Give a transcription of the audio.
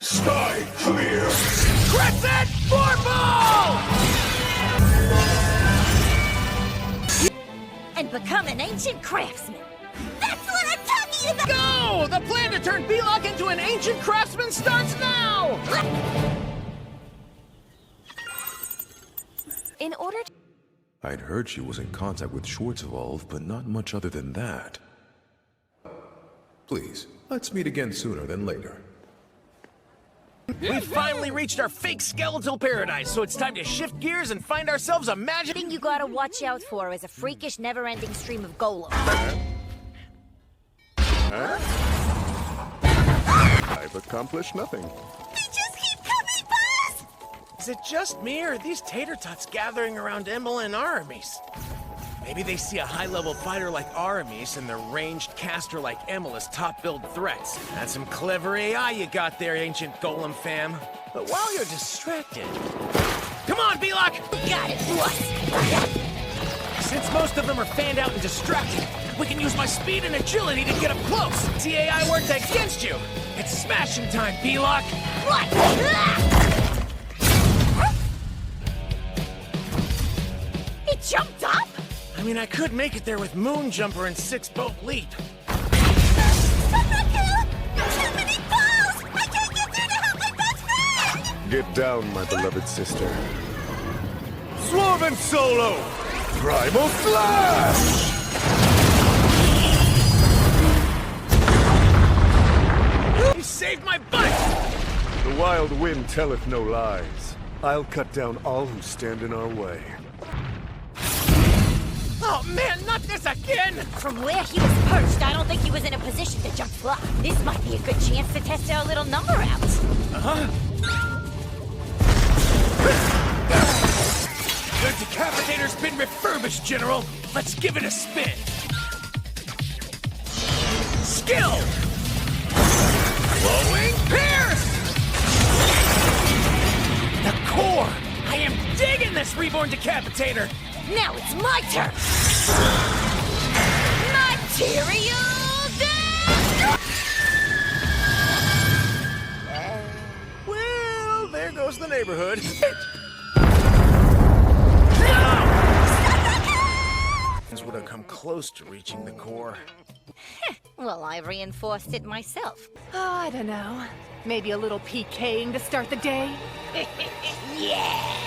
Sky clear! Crescent Purple! And become an ancient craftsman. That's what I'm talking about! Go! The plan to turn B-Lock into an ancient craftsman starts now! In order to... I'd heard she was in contact with Schwarzwolf, but not much other than that. Please, let's meet again sooner than later. We've finally reached our fake skeletal paradise, so it's time to shift gears and find ourselves a magic... thing you gotta watch out for is a freakish, never-ending stream of golems. I've accomplished nothing. They just keep coming, boss! Is it just me, or are these tater tots gathering around Imola and Aramis? Maybe they see a high-level fighter like Aramis and the ranged caster like Emil top-build threats. That's some clever AI you got there, ancient golem fam. But while you're distracted... Come on, B-Lock! Got it, boss! Since most of them are fanned out and distracted, we can use my speed and agility to get up close. See AI worked against you. It's smashing time, B-Lock. What? It jumped up? I mean, I could make it there with Moon Jumper and 6-boat leap. Too many balls! I can't get through to help my best friend! Get down, my beloved sister. Swarm Solo! Primal Flash! You saved my butt! The wild wind telleth no lies. I'll cut down all who stand in our way. Oh man, not this again! From where he was perched, I don't think he was in a position to jump fly. This might be a good chance to test our little number out. The decapitator's been refurbished, General. Let's give it a spin. Skill! Glowing Pierce! The core! I am digging this reborn decapitator! Now it's my turn! Material damage! Well, there goes the neighborhood. Would have come close to reaching the core. Well, I reinforced it myself. Oh, I don't know. Maybe a little PKing to start the day? Yeah!